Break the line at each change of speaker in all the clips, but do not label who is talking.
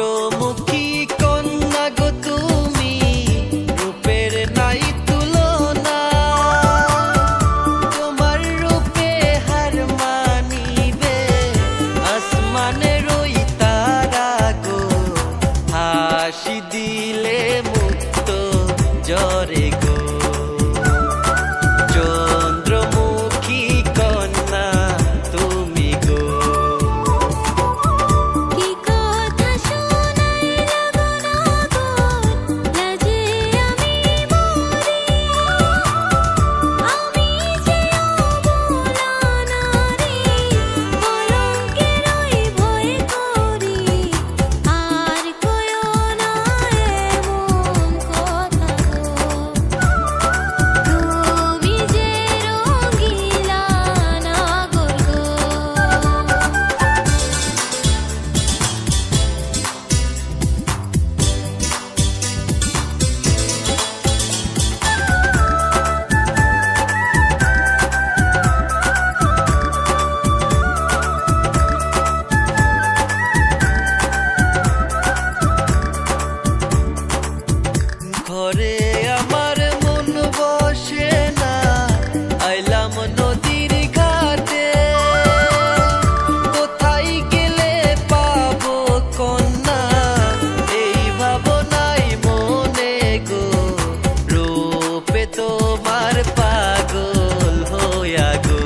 চন্দ্রমুখী কন্যা গো তুমি, রূপের নাই তুলনা। তোমার রূপে হার মানিবে আসমানের ওই তারা গো। হাসি দিলে মুক্ত জরে গো। চন্দ্রমুখী কন্যা তুমি গো।
কি কথা শোনাইলা গো নাগর, লাজে আমি মরি। আমি যে অবলা নারী, কলঙ্কের ওই ভয় করি। আর কইও না এমন কথা গো। তুমি যে রঙিলা নাগর গো।
ঘরে আমার মন বসে না, আইলাম নদীর ঘাটে। কোথায় গেলে পাবো কন্যা, এই ভাবনাই মনে গো। রূপে তোমার পাগল হইয়া গো।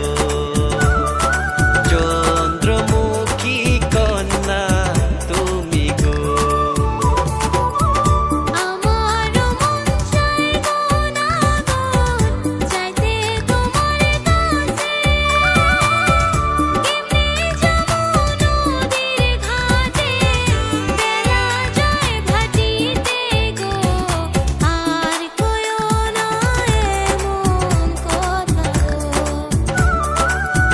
চন্দ্রমুখী কন্যা তুমি গো।
আমার মন চায় গো নাগর, চাইতে তোমার কাছে। কেমনে যাবো নদীর ঘাটে, বেলা যায় ভাটিতে গো। আর কইও না এমন কথা গো।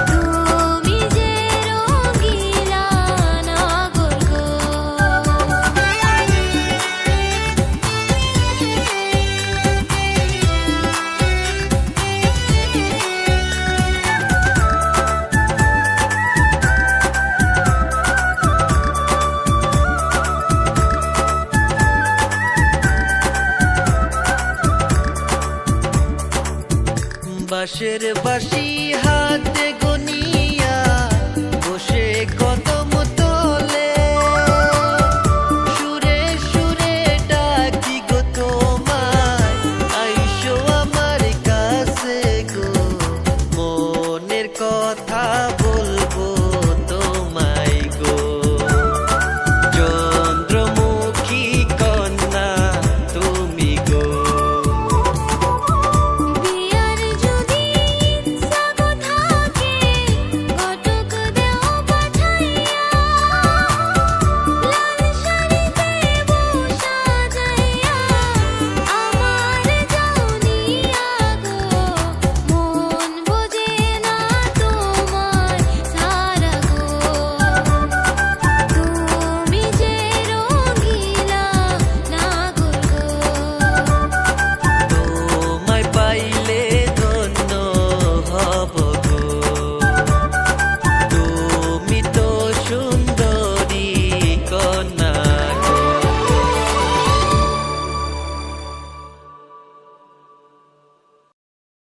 তুমি যে রঙিলা নাগর গো।
বাঁশের বাঁশি